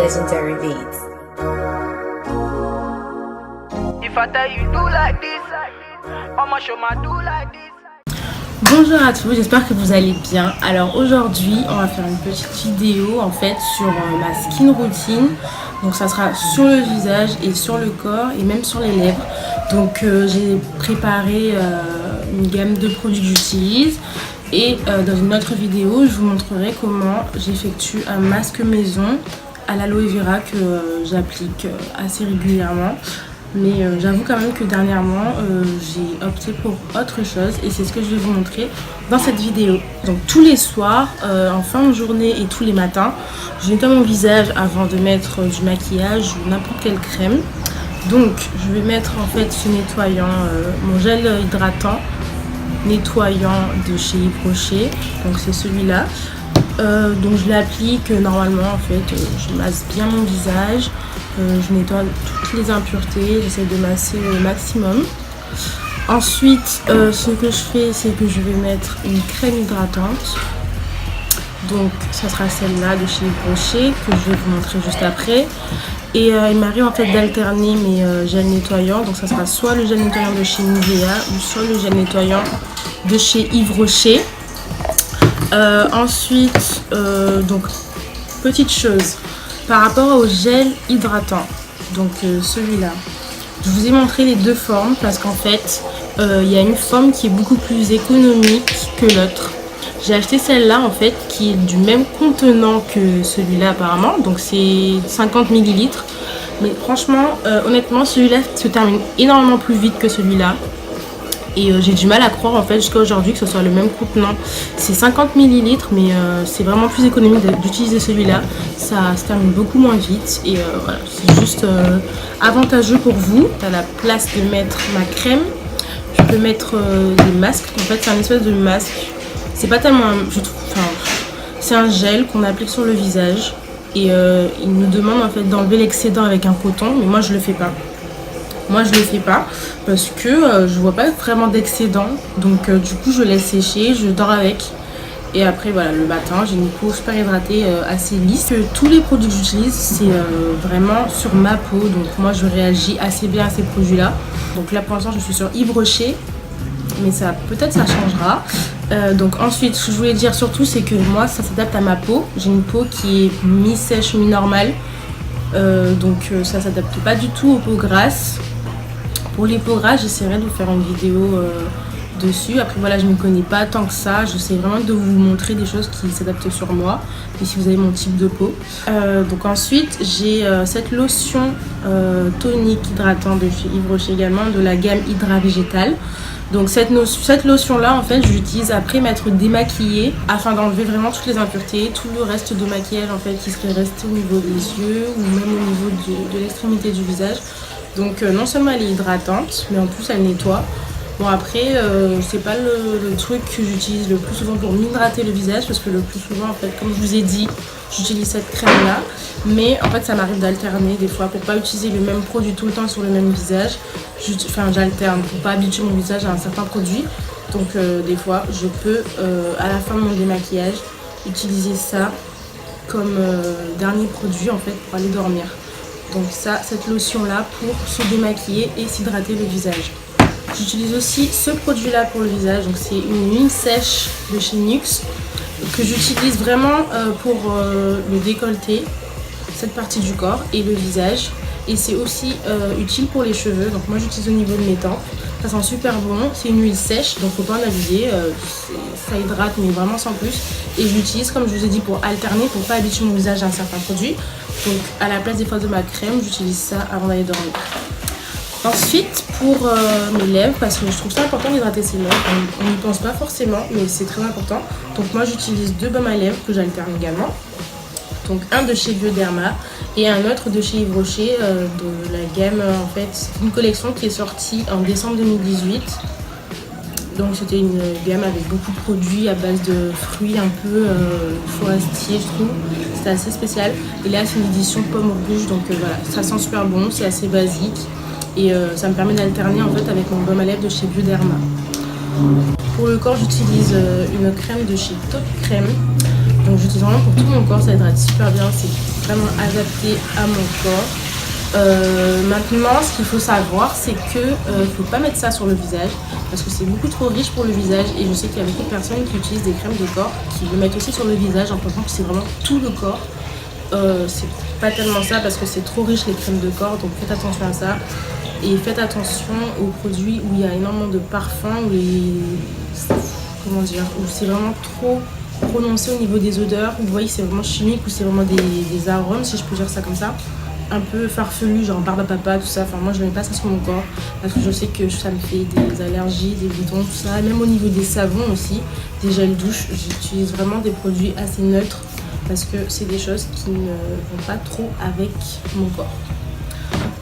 Legendary Beats. If I tell you do like this, I'ma show my do like this. Bonjour à tous, j'espère que vous allez bien. Alors aujourd'hui, on va faire une petite vidéo en fait sur ma skin routine. Donc ça sera sur le visage et sur le corps et même sur les lèvres. Donc j'ai préparé une gamme de produits que j'utilise. Et dans une autre vidéo, je vous montrerai comment j'effectue un masque maison à l'aloe vera que j'applique assez régulièrement. Mais j'avoue quand même que dernièrement j'ai opté pour autre chose et c'est ce que je vais vous montrer dans cette vidéo. Donc tous les soirs, en fin de journée et tous les matins, je nettoie mon visage avant de mettre du maquillage ou n'importe quelle crème. Donc je vais mettre en fait ce nettoyant, mon gel hydratant nettoyant de chez Yves Rocher. Donc c'est celui-là. Donc je l'applique normalement en fait, je masse bien mon visage. Je nettoie toutes les impuretés, j'essaie de masser au maximum. Ensuite, ce que je fais, c'est que je vais mettre une crème hydratante. Donc, ça sera celle-là de chez Yves Rocher que je vais vous montrer juste après. Et il m'arrive en fait d'alterner mes gels nettoyants. Donc, ça sera soit le gel nettoyant de chez Nivea ou soit le gel nettoyant de chez Yves Rocher. Ensuite, donc, petite chose. Par rapport au gel hydratant, donc celui-là, je vous ai montré les deux formes parce qu'en fait, il y a une forme qui est beaucoup plus économique que l'autre. J'ai acheté celle-là en fait qui est du même contenant que celui-là apparemment, donc c'est 50 ml. Mais franchement, honnêtement, celui-là se termine énormément plus vite que celui-là. Et j'ai du mal à croire en fait jusqu'à aujourd'hui que ce soit le même contenant. C'est 50 ml mais c'est vraiment plus économique d'utiliser celui-là. Ça se termine beaucoup moins vite et voilà, c'est juste avantageux pour vous. À la place de mettre ma crème, je peux mettre des masques. En fait c'est un espèce de masque. C'est pas tellement, je trouve, enfin, c'est un gel qu'on applique sur le visage. Et il nous demande en fait d'enlever l'excédent avec un coton, mais moi je le fais pas. Moi je le fais pas parce que je vois pas vraiment d'excédent, donc du coup je laisse sécher, je dors avec et après voilà, le matin j'ai une peau super hydratée, assez lisse. Tous les produits que j'utilise c'est vraiment sur ma peau, donc moi je réagis assez bien à ces produits là. Donc là pour l'instant je suis sur Yves Rocher, mais ça peut-être ça changera. Donc ensuite ce que je voulais dire surtout c'est que moi ça s'adapte à ma peau. J'ai une peau qui est mi-sèche mi-normale, donc ça s'adapte pas du tout aux peaux grasses. Pour les peaux grasses, j'essaierai de vous faire une vidéo dessus. Après voilà, je ne connais pas tant que ça. J'essaie vraiment de vous montrer des choses qui s'adaptent sur moi. Et si vous avez mon type de peau. Donc ensuite, j'ai cette lotion tonique hydratant de chez Yves Rocher également, de la gamme Hydra Végétal. Donc cette lotion là en fait je l'utilise après m'être démaquillée afin d'enlever vraiment toutes les impuretés, tout le reste de maquillage en fait qui serait resté au niveau des yeux ou même au niveau de l'extrémité du visage. Donc non seulement elle est hydratante, mais en plus elle nettoie. Bon après, c'est pas le truc que j'utilise le plus souvent pour m'hydrater le visage, parce que le plus souvent en fait, comme je vous ai dit, j'utilise cette crème là. Mais en fait ça m'arrive d'alterner des fois pour pas utiliser le même produit tout le temps sur le même visage. J'alterne pour pas habituer mon visage à un certain produit. Donc des fois je peux à la fin de mon démaquillage utiliser ça comme dernier produit en fait pour aller dormir. Donc ça, cette lotion là pour se démaquiller et s'hydrater le visage. J'utilise aussi ce produit là pour le visage, donc c'est une huile sèche de chez NYX que j'utilise vraiment pour le décolleté, cette partie du corps et le visage. Et c'est aussi utile pour les cheveux, donc moi j'utilise au niveau de mes tempes. Ça sent super bon, c'est une huile sèche donc faut pas en abuser, ça hydrate mais vraiment sans plus. Et je l'utilise comme je vous ai dit pour alterner, pour pas habituer mon visage à un certain produit. Donc à la place des fois de ma crème, j'utilise ça avant d'aller dormir. Ensuite pour mes lèvres, parce que je trouve ça important d'hydrater ses lèvres, on n'y pense pas forcément mais c'est très important. Donc moi j'utilise deux baumes à lèvres que j'alterne également. Donc un de chez Bioderma et un autre de chez Yves Rocher de la gamme en fait, c'est une collection qui est sortie en décembre 2018. Donc c'était une gamme avec beaucoup de produits à base de fruits un peu forestiers je trouve. C'était assez spécial. Et là c'est une édition pomme rouge, donc voilà, ça sent super bon, c'est assez basique. Et ça me permet d'alterner en fait avec mon baume à lèvres de chez Bioderma. Pour le corps j'utilise une crème de chez Top Crème. Donc Donc j'utilise vraiment pour tout mon corps, ça hydrate super bien, c'est vraiment adapté à mon corps. Maintenant, ce qu'il faut savoir, c'est que faut pas mettre ça sur le visage parce que c'est beaucoup trop riche pour le visage et je sais qu'il y a beaucoup de personnes qui utilisent des crèmes de corps qui le mettent aussi sur le visage en pensant que c'est vraiment tout le corps. C'est pas tellement ça parce que c'est trop riche les crèmes de corps, donc faites attention à ça et faites attention aux produits où il y a énormément de parfums, où c'est vraiment trop prononcé au niveau des odeurs, où vous voyez c'est vraiment chimique ou c'est vraiment des arômes, si je peux dire ça comme ça, un peu farfelu, genre barbe à papa, tout ça. Enfin moi je mets pas ça sur mon corps parce que je sais que ça me fait des allergies, des boutons, tout ça. Même au niveau des savons aussi, des gels douche, j'utilise vraiment des produits assez neutres parce que c'est des choses qui ne vont pas trop avec mon corps.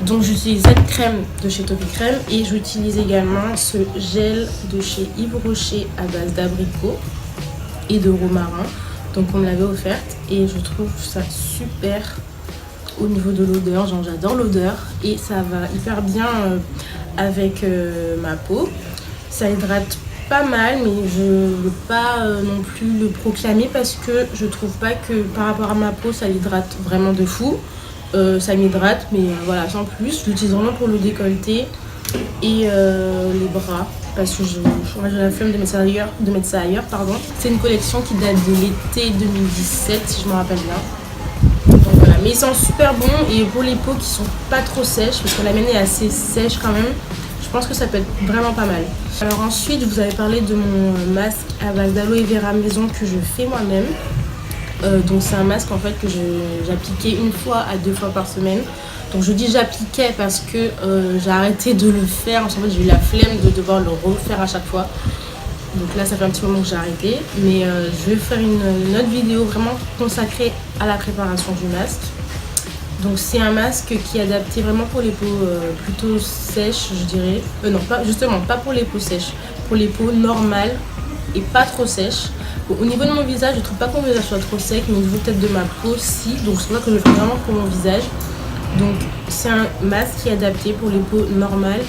Donc j'utilise cette crème de chez Topi Crème et j'utilise également ce gel de chez Yves Rocher à base d'abricot et de romarin. Donc on me l'avait offerte et je trouve ça super au niveau de l'odeur, genre j'adore l'odeur et ça va hyper bien avec ma peau. Ça hydrate pas mal mais je ne veux pas non plus le proclamer parce que je trouve pas que par rapport à ma peau ça l'hydrate vraiment de fou. Ça m'hydrate mais voilà sans plus. Je l'utilise vraiment pour le décolleté et les bras parce que j'ai la flemme de mettre ça ailleurs, pardon. C'est une collection qui date de l'été 2017 si je me rappelle bien. Donc voilà, mais ils sont super bons et pour les peaux qui sont pas trop sèches parce que la mienne est assez sèche quand même, je pense que ça peut être vraiment pas mal. Alors ensuite je vous avais parlé de mon masque à base d'aloe vera maison que je fais moi-même. Donc c'est un masque en fait que j'appliquais 1 fois à 2 fois par semaine. Donc je dis j'appliquais parce que j'ai arrêté de le faire. En fait j'ai eu la flemme de devoir le refaire à chaque fois. Donc là ça fait un petit moment que j'ai arrêté. Mais je vais faire une autre vidéo vraiment consacrée à la préparation du masque. Donc c'est un masque qui est adapté vraiment pour les peaux plutôt sèches je dirais. Non pas pour les peaux sèches, pour les peaux normales et pas trop sèches. Bon, au niveau de mon visage, je trouve pas que mon visage soit trop sec, mais au niveau peut-être de ma peau, si. Donc c'est pour ça que je le fais vraiment pour mon visage. Donc c'est un masque qui est adapté pour les peaux normales,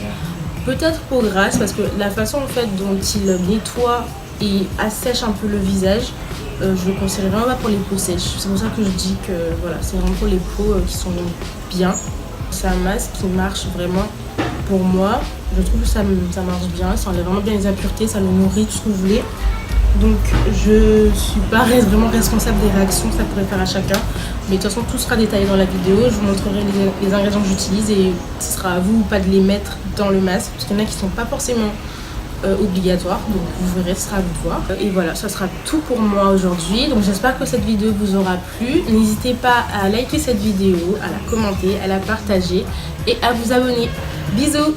peut-être peau grasse, parce que la façon en fait dont il nettoie et assèche un peu le visage, je le conseille vraiment pas pour les peaux sèches. C'est pour ça que je dis que voilà, c'est vraiment pour les peaux qui sont bien. C'est un masque qui marche vraiment pour moi. Je trouve que ça marche bien, ça enlève vraiment bien les impuretés, ça le nourrit, tout ce que vous voulez. Donc je suis pas vraiment responsable des réactions que ça pourrait faire à chacun. Mais de toute façon tout sera détaillé dans la vidéo. Je vous montrerai les ingrédients que j'utilise et ce sera à vous ou pas de les mettre dans le masque. Parce qu'il y en a qui sont pas forcément obligatoires. Donc vous verrez, ce sera à vous de voir. Et voilà, ça sera tout pour moi aujourd'hui. Donc j'espère que cette vidéo vous aura plu. N'hésitez pas à liker cette vidéo, à la commenter, à la partager et à vous abonner. Bisous!